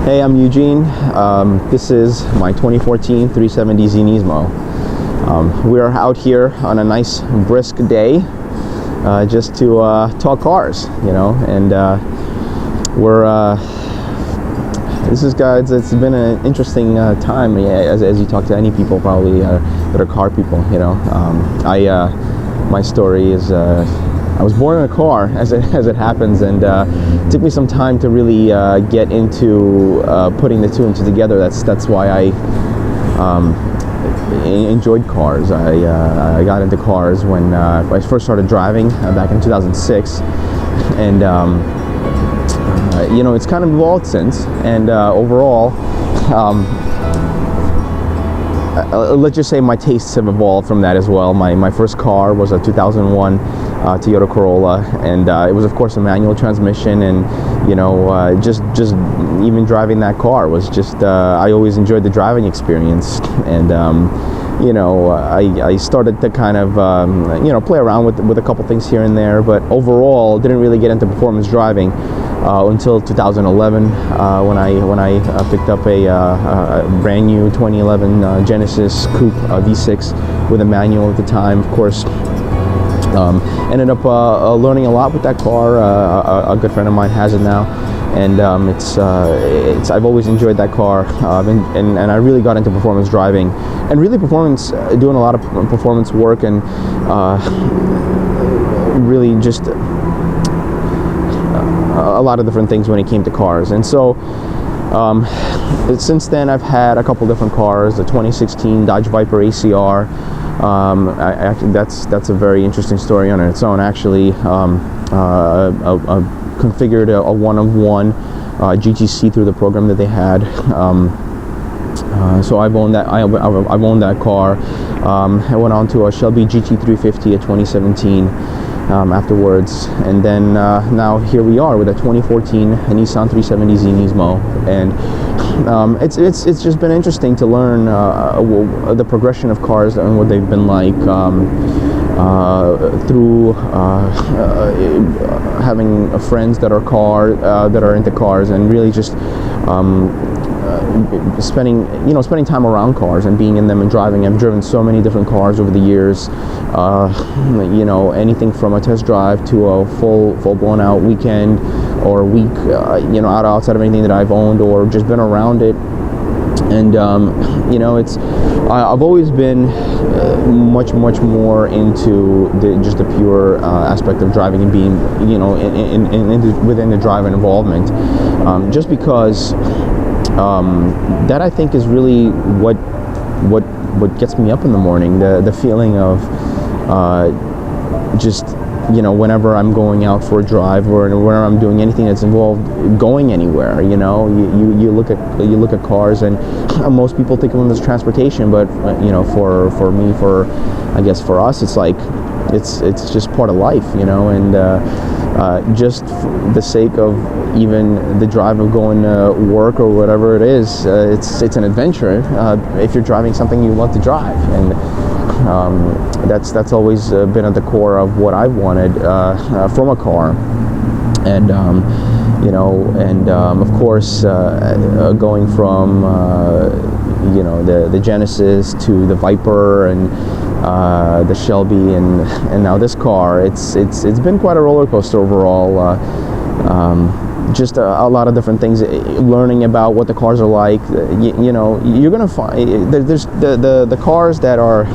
Hey, I'm Eugene. This is my 2014 370Z Nismo. We are out here on a nice brisk day just to talk cars, and it's been an interesting time, as you talk to any people probably that are car people, my story is I was born in a car, as it happens, and it took me some time to really get into putting the two and two together. That's why I enjoyed cars. I got into cars when I first started driving back in 2006, and it's kind of evolved since. And overall, let's just say my tastes have evolved from that as well. My first car was a 2001 Toyota Corolla, and it was of course a manual transmission, and just even driving that car was just I always enjoyed the driving experience, and I started to kind of play around with a couple things here and there, but overall didn't really get into performance driving until 2011 when I picked up a brand new 2011 Genesis Coupe V6 with a manual at the time, of course. Ended up learning a lot with that car. A good friend of mine has it now, and I've always enjoyed that car, and I really got into performance driving, and really doing a lot of performance work, and really just a lot of different things when it came to cars. And so since then I've had a couple different cars. The 2016 Dodge Viper ACR. That's a very interesting story on its own. Actually, configured a one-of-one GTC through the program that they had. So I've owned that. I've owned that car. I went on to a Shelby GT350 at 2017 afterwards, and then now here we are with a 2014 Nissan 370Z Nismo, and it's just been interesting to learn the progression of cars and what they've been like through having friends that are into cars, and really just spending time around cars and being in them and driving. I've driven so many different cars over the years, anything from a test drive to a full blown out weekend or a week, outside of anything that I've owned or just been around it. And I've always been much more into just the pure aspect of driving and being within the driving involvement, just because that I think is really what gets me up in the morning. The feeling of just whenever I'm going out for a drive, or whenever I'm doing anything that's involved going anywhere, you look at cars, and most people think of them as transportation, but for me, I guess for us, it's like it's just part of life, and just for the sake of even the drive of going to work or whatever it is, it's an adventure if you're driving something you love to drive. And that's always been at the core of what I've wanted from a car. And of course, going from the Genesis to the Viper and the Shelby and now this car, it's been quite a roller coaster overall. Just a lot of different things, learning about what the cars are like. You're gonna find there's the cars that are.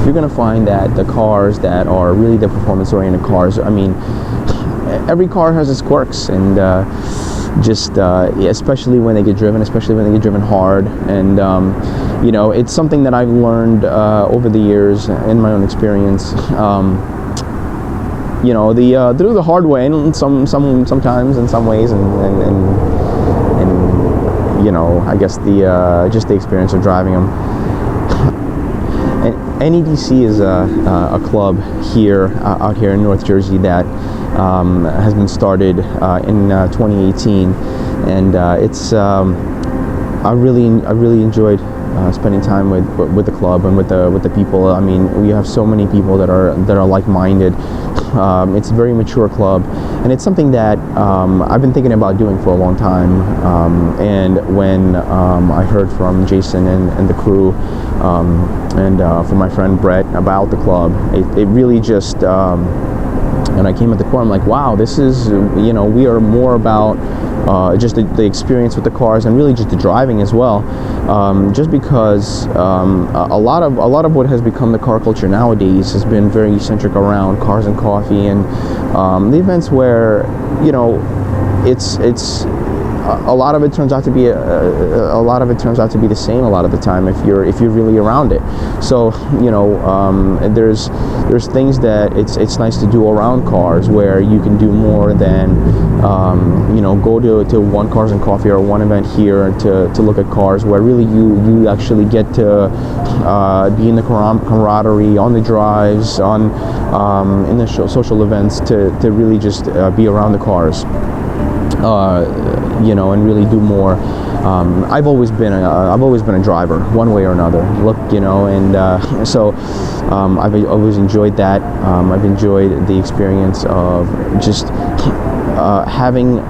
You're gonna find that the cars that are really the performance-oriented cars, I mean, every car has its quirks, and especially when they get driven, hard. And it's something that I've learned over the years in my own experience. Through the hard way, and sometimes in some ways, and I guess just the experience of driving them. And NEDC is a club out here in North Jersey that has been started in 2018, and it's I really enjoyed spending time with the club and with the people. I mean, we have so many people that are like-minded, It's a very mature club, and it's something that I've been thinking about doing for a long time. And when I heard from Jason and the crew, and from my friend Brett about the club, it really just, when I came at the core, I'm like, wow, this is, you know, we are more about just the experience with the cars, and really just the driving as well. Just because a lot of what has become the car culture nowadays has been very centric around cars and coffee, and the events where, you know, it's a lot of it turns out to be the same a lot of the time if you're really around it. So, you know, there's things that it's nice to do around cars where you can do more than you know, go to one Cars and Coffee or one event here to look at cars, where really you actually get to be in the camaraderie on the drives, on in the social events, to really just be around the cars. You know, and really do more. I've always been a driver, one way or another. Look, you know, and so I've always enjoyed that. I've enjoyed the experience of just having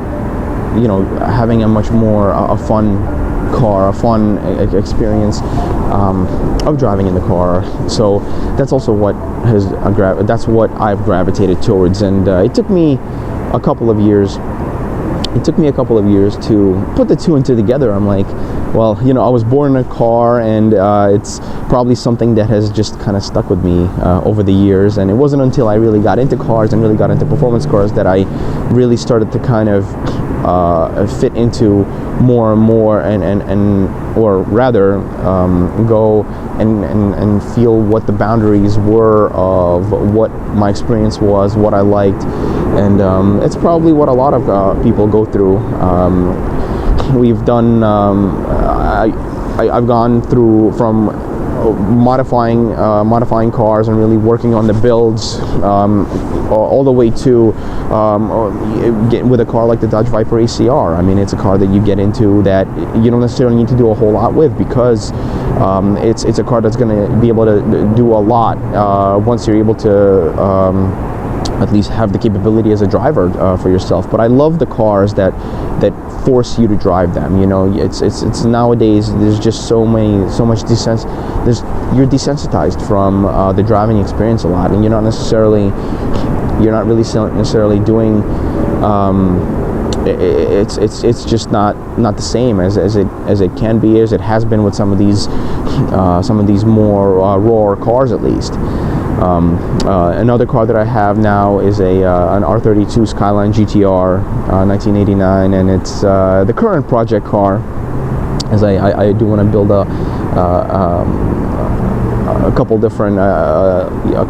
a much more a fun car, a fun experience of driving in the car. So that's also what that's what I've gravitated towards, and it took me a couple of years. It took me a couple of years to put the two and two together. I'm like, well, you know, I was born in a car, and it's probably something that has just kind of stuck with me over the years. And it wasn't until I really got into cars and really got into performance cars that I really started to kind of fit into more and more, or rather go and feel what the boundaries were of what my experience was, what I liked. And it's probably what a lot of people go through. We've done, I've gone through from modifying cars and really working on the builds, all the way to get with a car like the Dodge Viper ACR. I mean, it's a car that you get into that you don't necessarily need to do a whole lot with, because it's a car that's going to be able to do a lot once you're able to at least have the capability as a driver for yourself. But I love the cars that force you to drive them. You know, it's nowadays there's just so much you're desensitized from the driving experience a lot, and you're not really necessarily doing it's just not the same as it can be, as it has been with some of these more raw cars, at least. Another car that I have now is an R32 Skyline GTR 1989, and it's the current project car, as I do want to build a couple different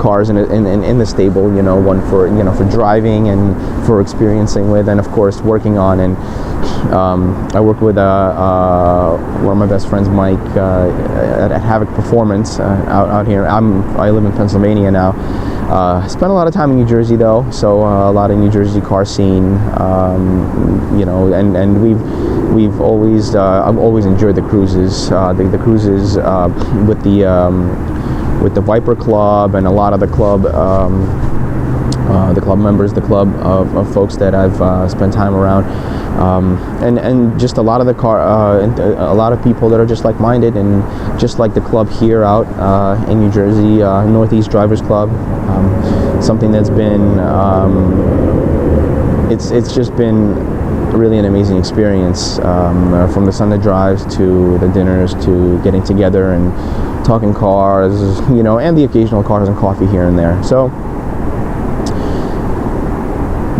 cars in the stable, you know, one for driving and for experiencing with, and of course working on. And I work with one of my best friends, Mike, at Havoc Performance out here. I live in Pennsylvania now. Spent a lot of time in New Jersey though, so a lot of New Jersey car scene, you know, and we've always I've always enjoyed the cruises, the cruises with the Viper Club, and a lot of the club members, the club of folks that I've spent time around, and just a lot of a lot of people that are just like-minded, and just like the club here out in New Jersey, Northeast Drivers Club, something that's been it's just been really an amazing experience, from the Sunday drives to the dinners to getting together and talking cars, you know, and the occasional Cars and Coffee here and there. So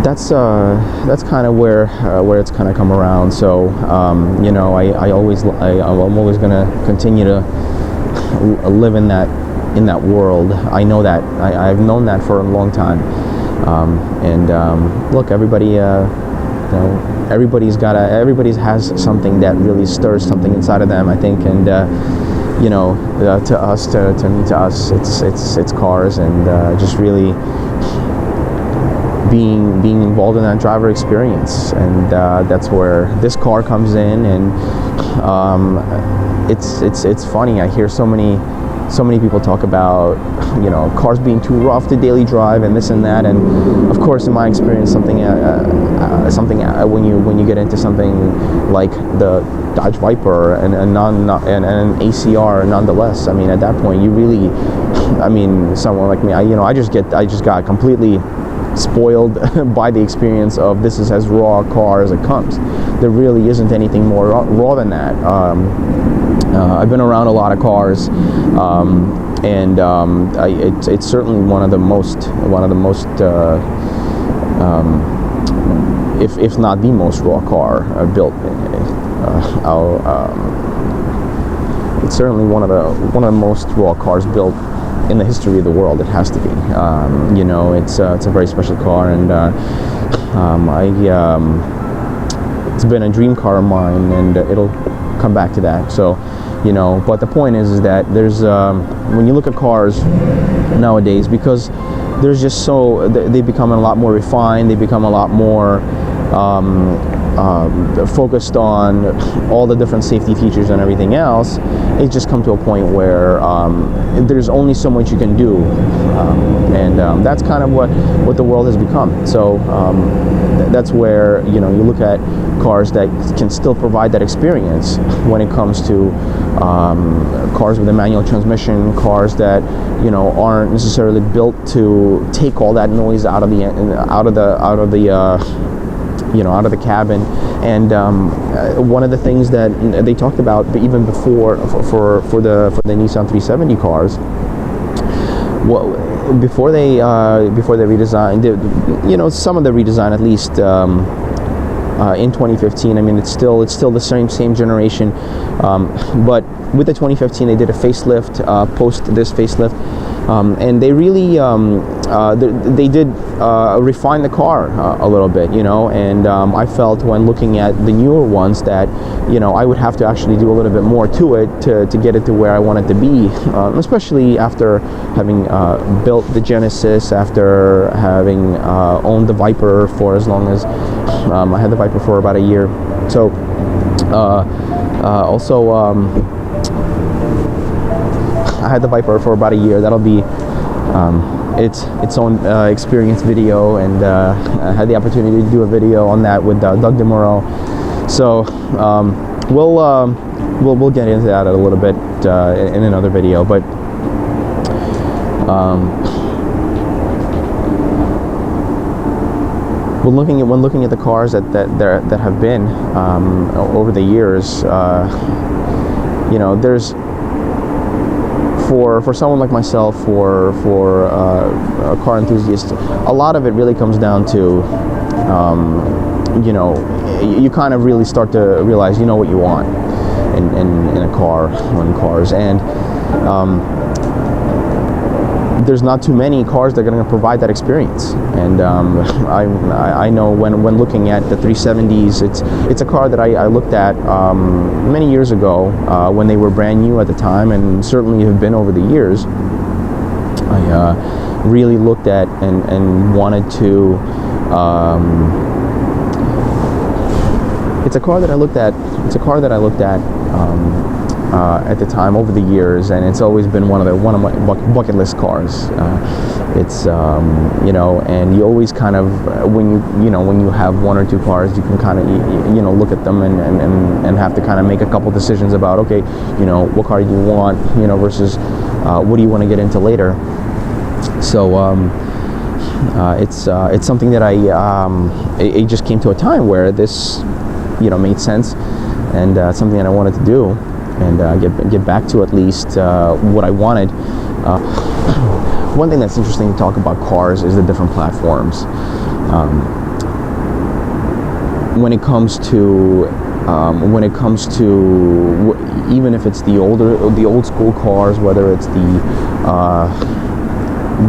that's kind of where it's kind of come around. So you know, I'm always going to continue to live in that world. I know that. I've known that for a long time. And look, everybody, you know, everybody has something that really stirs something inside of them, I think. And you know, to us, it's cars, and just really being involved in that driver experience. And that's where this car comes in. And it's funny, I hear so many so many people talk about, you know, cars being too rough to daily drive and this and that, and of course, in my experience, something when you get into something like the Dodge Viper and an ACR, nonetheless, I mean, at that point, you really, I mean, someone like me, I just got completely spoiled by the experience of this is as raw a car as it comes. There really isn't anything more raw than that. I've been around a lot of cars, and it's certainly one of the most, if not the most raw car built. It's certainly one of the most raw cars built in the history of the world. It has to be. You know, it's a very special car, and it's been a dream car of mine, and it'll come back to that. So, you know, but the point is that there's when you look at cars nowadays, because there's just they become a lot more refined, they become a lot more focused on all the different safety features and everything else. It's just come to a point where there's only so much you can do, and that's kind of what the world has become. So that's where, you know, you look at cars that can still provide that experience when it comes to cars with a manual transmission, cars that, you know, aren't necessarily built to take all that noise out of the cabin. And one of the things that they talked about even before for the Nissan 370 cars, well, before they redesigned, you know, some of the redesign, at least in 2015. I mean, it's still the same generation, but with the 2015 they did a facelift post this facelift, and they really they did refine the car a little bit, you know, and I felt when looking at the newer ones that, you know, I would have to actually do a little bit more to it to get it to where I want it to be, especially after having built the Genesis, after having owned the Viper for as long as I had the Viper for about a year. So I had the Viper for about a year. That'll be its own experience video, and I had the opportunity to do a video on that with Doug Demuro. So we'll get into that a little bit in another video. But when looking at the cars that have been over the years, you know, there's for someone like myself, for a car enthusiast, a lot of it really comes down to, you know, you kind of really start to realize, you know, what you want in a car, in cars, and there's not too many cars that are going to provide that experience. And I know when looking at the 370s, it's a car that I looked at many years ago when they were brand new at the time, and certainly have been over the years. I really looked at and wanted to. It's a car that I looked at. At the time, over the years, and it's always been one of my bucket list cars. It's you know, and you always kind of, when you have one or two cars, you can kind of you know, look at them and have to kind of make a couple decisions about, okay, you know, what car do you want, you know, versus what do you want to get into later. So it's something that it just came to a time where this, you know, made sense, and something that I wanted to do, and get back to at least what I wanted. One thing that's interesting to talk about cars is the different platforms. When it comes to even if it's the old school cars, whether it's the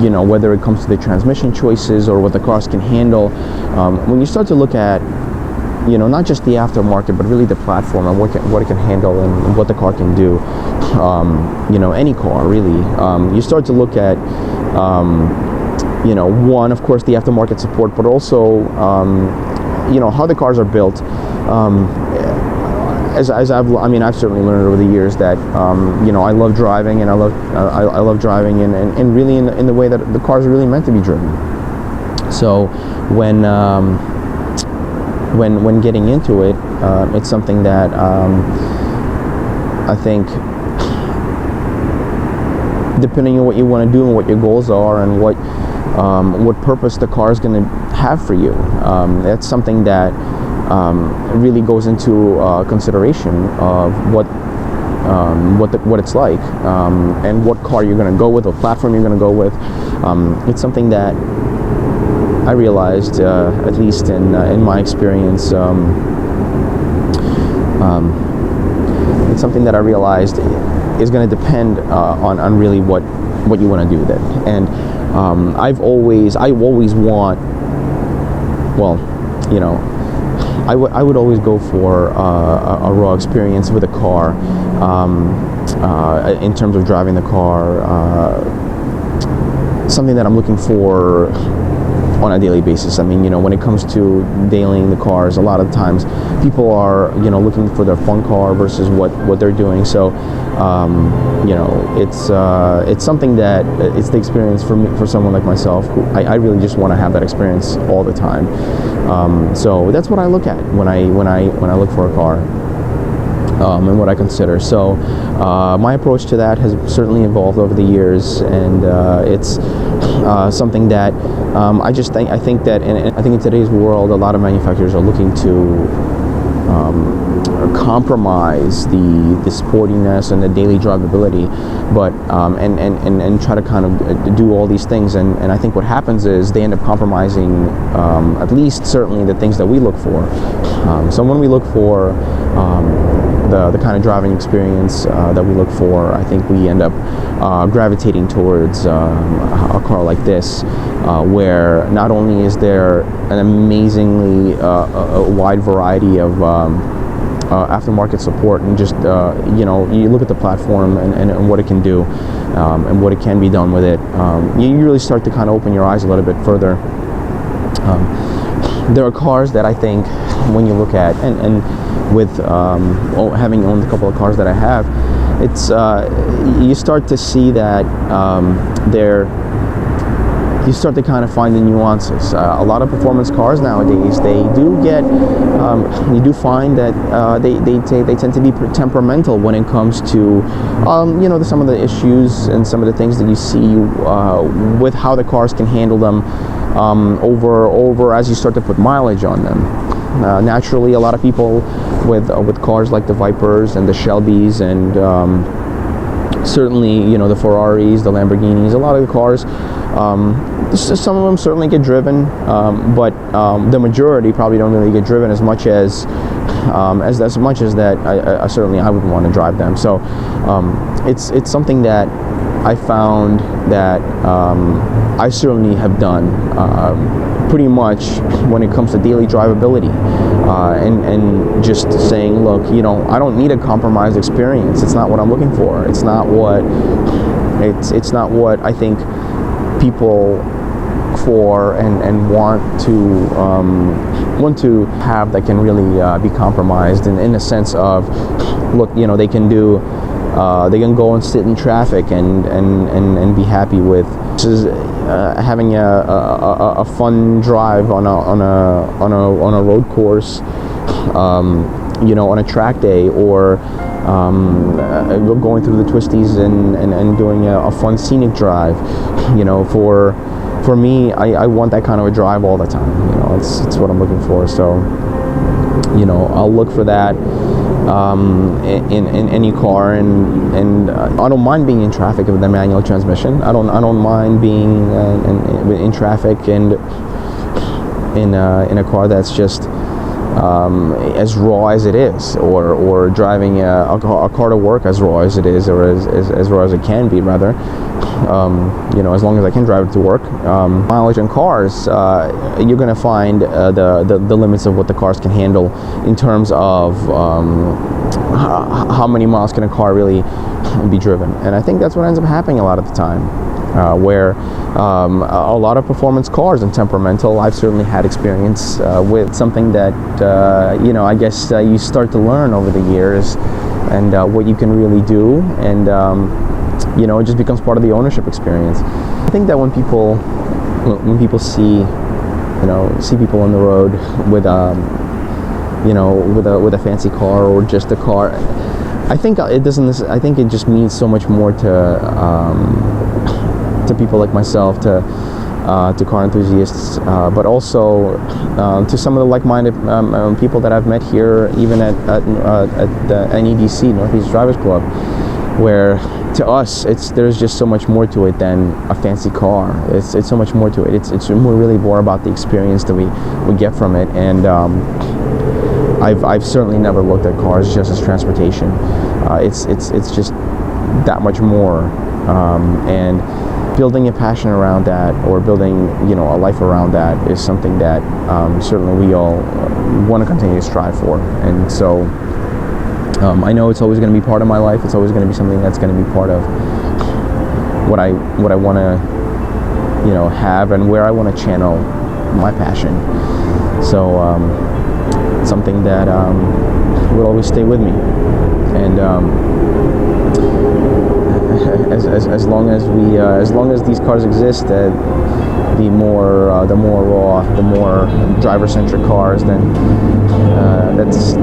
you know, whether it comes to the transmission choices or what the cars can handle, when you start to look at, you know, not just the aftermarket, but really the platform and what it can handle and what the car can do. You know, any car really. You start to look at, you know, one, of course, the aftermarket support, but also, you know, how the cars are built. I've certainly learned over the years that I love driving, and I love driving, and really in the way that the cars are really meant to be driven. So when getting into it, it's something that I think, depending on what you want to do and what your goals are and what purpose the car is going to have for you, that's something that really goes into consideration of what it's like, and what car you're going to go with, what platform you're going to go with. It's something that I realized, at least in my experience, it's something that I realized is going to depend on really what you want to do with it. And I always want, well, I would always go for a raw experience with a car, in terms of driving the car, something that I'm looking for on a daily basis. I mean, when it comes to dailying the cars, a lot of times people are, looking for their fun car versus what they're doing. So, it's something that it's the experience for someone like myself who I really just want to have that experience all the time. So that's what I look at when I look for a car, and what I consider. So my approach to that has certainly evolved over the years, and it's something that I think that in today's world, a lot of manufacturers are looking to compromise the sportiness and the daily drivability, but and try to kind of do all these things, and I think what happens is they end up compromising, at least certainly the things that we look for. So when we look for the kind of driving experience that we look for, I think we end up gravitating towards a car like this, where not only is there an amazingly wide variety of aftermarket support, and just you look at the platform and what it can do, and what it can be done with it, you really start to kind of open your eyes a little bit further. There are cars that I think, when you look at, and with having owned a couple of cars that I have, it's you start to see that you start to kind of find the nuances. A lot of performance cars nowadays, they do get, you do find that they tend to be temperamental when it comes to, some of the issues and some of the things that you see with how the cars can handle them over as you start to put mileage on them. Naturally, a lot of people with cars like the Vipers and the Shelbys, and certainly the Ferraris, the Lamborghinis, a lot of the cars, some of them certainly get driven, but the majority probably don't really get driven as much as that I certainly would want to drive them. So it's something that I found that I certainly have done pretty much when it comes to daily drivability, and just saying, look, I don't need a compromised experience. It's not what I'm looking for. It's not what I think people for and want to have that can really be compromised in the sense of, look, they can do. They can go and sit in traffic and be happy with having a fun drive on a road course, on a track day, or going through the twisties and doing a fun scenic drive. For me, I want that kind of a drive all the time. It's what I'm looking for. So I'll look for that in any car, and I don't mind being in traffic with the manual transmission. I don't mind being in traffic and in a car that's just as raw as it is, or driving a car to work as raw as it is, or as raw as it can be, rather. As long as I can drive it to work. Mileage on cars, you're going to find the limits of what the cars can handle in terms of how many miles can a car really be driven, and I think that's what ends up happening a lot of the time. where a lot of performance cars and temperamental. I've certainly had experience with something that I guess you start to learn over the years, and what you can really do, and it just becomes part of the ownership experience. I think that when people see people on the road with with a fancy car or just a car, I think it doesn't. I think it just means so much more to people like myself, to car enthusiasts, but also to some of the like-minded people that I've met here, even at the NEDC, Northeast Drivers Club, where to us there's just so much more to it than a fancy car. It's so much more to it. It's really more about the experience that we get from it, and I've certainly never looked at cars just as transportation. It's just that much more, and building a passion around that, or building a life around that, is something that certainly we all want to continue to strive for. And so I know it's always going to be part of my life. It's always going to be something that's going to be part of what I want to have, and where I want to channel my passion. So something that will always stay with me, and as long as these cars exist, the more raw, the more driver-centric cars, then that's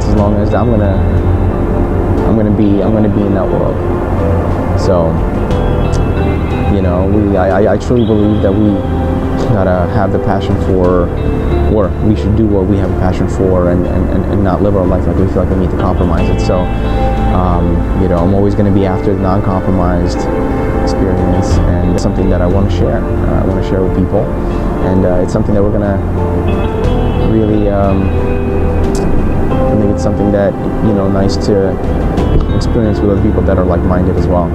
as long as I'm gonna be in that world. So I truly believe that we gotta have the passion for, or we should do what we have a passion for, and not live our life like we feel like we need to compromise it. So I'm always going to be after the non-compromised experience, and it's something that I want to share. I want to share with people, and it's something that we're going to really, I think it's something that nice to experience with other people that are like-minded as well.